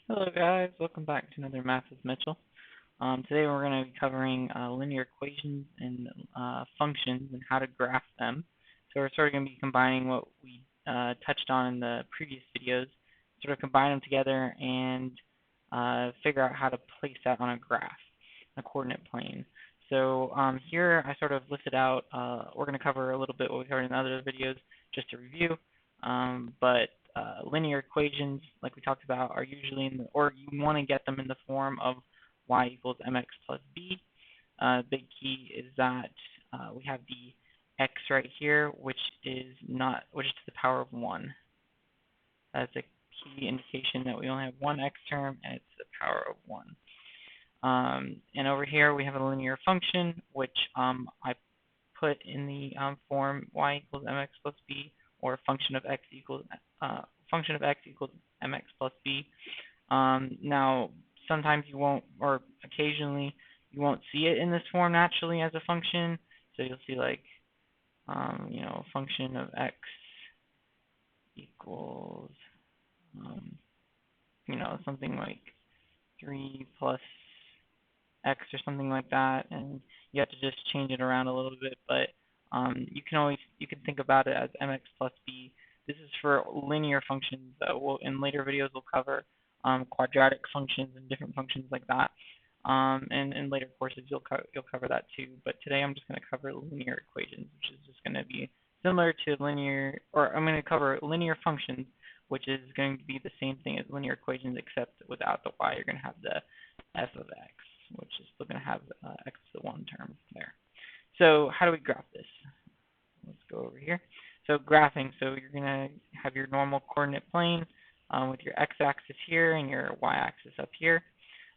Hello guys, welcome back to another Math with Mitchell. Today we're going to be covering linear equations and functions and how to graph them. So we're sort of going to be combining what we touched on in the previous videos, sort of combine them together and figure out how to place that on a graph, a coordinate plane. So here I sort of listed out, we're going to cover a little bit what we covered in other videos just to review, but linear equations, like we talked about, are usually or you want to get them in the form of y equals mx plus b. Big key is that we have the x right here, which is to the power of 1. That's a key indication that we only have one x term, and it's the power of 1. And over here we have a linear function, which I put in the form y equals mx plus b, or function of x equals mx plus b. Now, sometimes you won't, or occasionally you won't see it in this form naturally as a function. So you'll see like, function of x equals, something like 3 plus x or something like that, and you have to just change it around a little bit, but you can think about it as mx plus b. This is for linear functions that in later videos we'll cover quadratic functions and different functions like that. And in later courses you'll cover that too. But today I'm just going to cover linear equations, which is just going to be similar to I'm going to cover linear functions, which is going to be the same thing as linear equations, except without the y. You're going to have the f of x, which is still going to have x to the 1 term there. So how do we graph this? Let's go over here. So graphing, so you're going to have your normal coordinate plane with your x-axis here and your y-axis up here.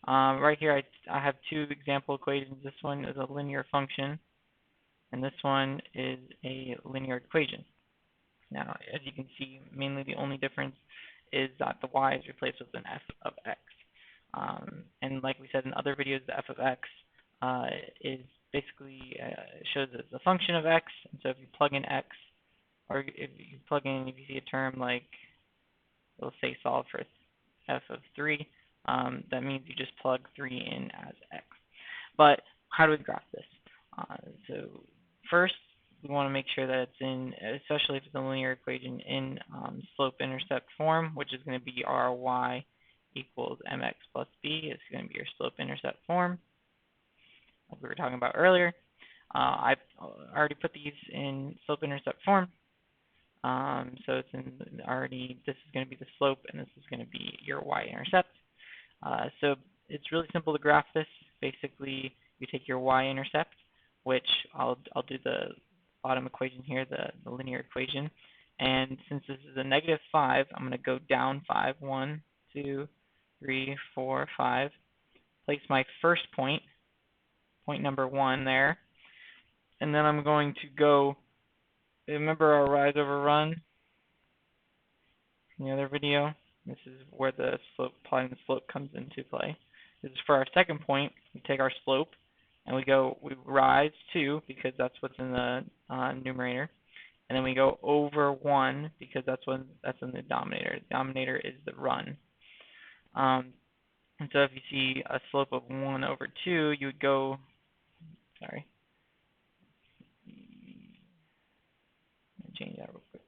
Right here I have two example equations. This one is a linear function, and this one is a linear equation. Now, as you can see, mainly the only difference is that the y is replaced with an f of x. And like we said in other videos, the f of x is basically shows as a function of x. And so if you plug in x, or if you see a term like, let's say solve for f of 3, that means you just plug 3 in as x. But how do we graph this? So first, we want to make sure that it's in, especially if it's a linear equation, in slope-intercept form, which is going to be our y equals mx plus b. It's going to be your slope-intercept form, like we were talking about earlier. I already put these in slope-intercept form. So it's this is going to be the slope, and this is going to be your y-intercept. So it's really simple to graph this. Basically, you take your y-intercept, which I'll do the bottom equation here, the linear equation. And since this is a -5, I'm going to go down 5. 1, 2, 3, 4, 5. Place my first point number 1 there. And then I'm going to go, remember our rise over run in the other video? This is where the slope, plotting the slope comes into play. This is for our second point. We take our slope and we rise 2 because that's what's in the numerator. And then we go over 1 because that's in the denominator. The denominator is the run. And so if you see a slope of 1 over 2, you would go, sorry, let me change that real quick.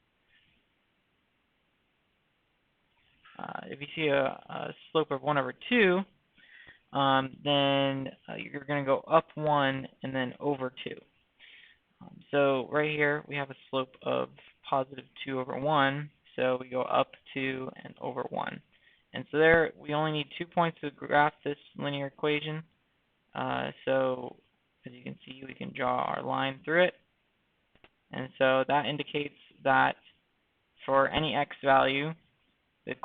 If you see a slope of 1 over 2, then you're going to go up 1 and then over 2. So right here we have a slope of positive 2 over 1, so we go up 2 and over 1. And so there we only need 2 points to graph this linear equation. So as you can see, we can draw our line through it. And so that indicates that for any x value, the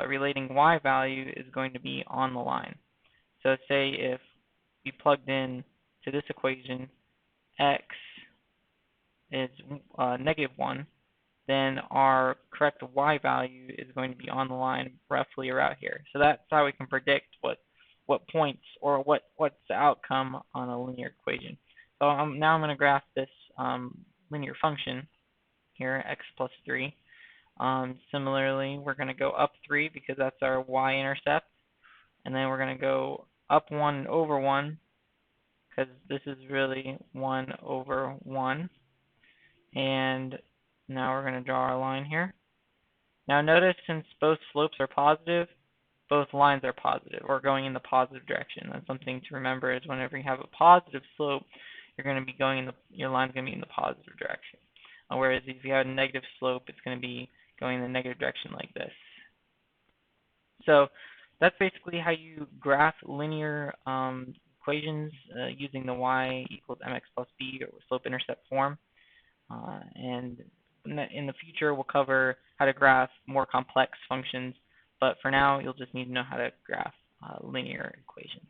relating y value is going to be on the line. So say if we plugged in to this equation x is -1, then our correct y value is going to be on the line roughly around here. So that's how we can predict what points or what's the outcome on a linear equation. So now I'm going to graph this linear function here, x plus 3. Similarly, we're going to go up 3 because that's our y-intercept, and then we're going to go up 1 and over 1 because this is really 1 over 1. And now we're going to draw our line here. Now notice since both slopes are positive, both lines are positive or going in the positive direction. That's something to remember is whenever you have a positive slope, you're going to be going in your line's going to be in the positive direction. Whereas if you have a negative slope, it's going to be going in the negative direction like this. So that's basically how you graph linear equations using the y equals mx plus b or slope-intercept form. And in the future, we'll cover how to graph more complex functions. But for now, you'll just need to know how to graph linear equations.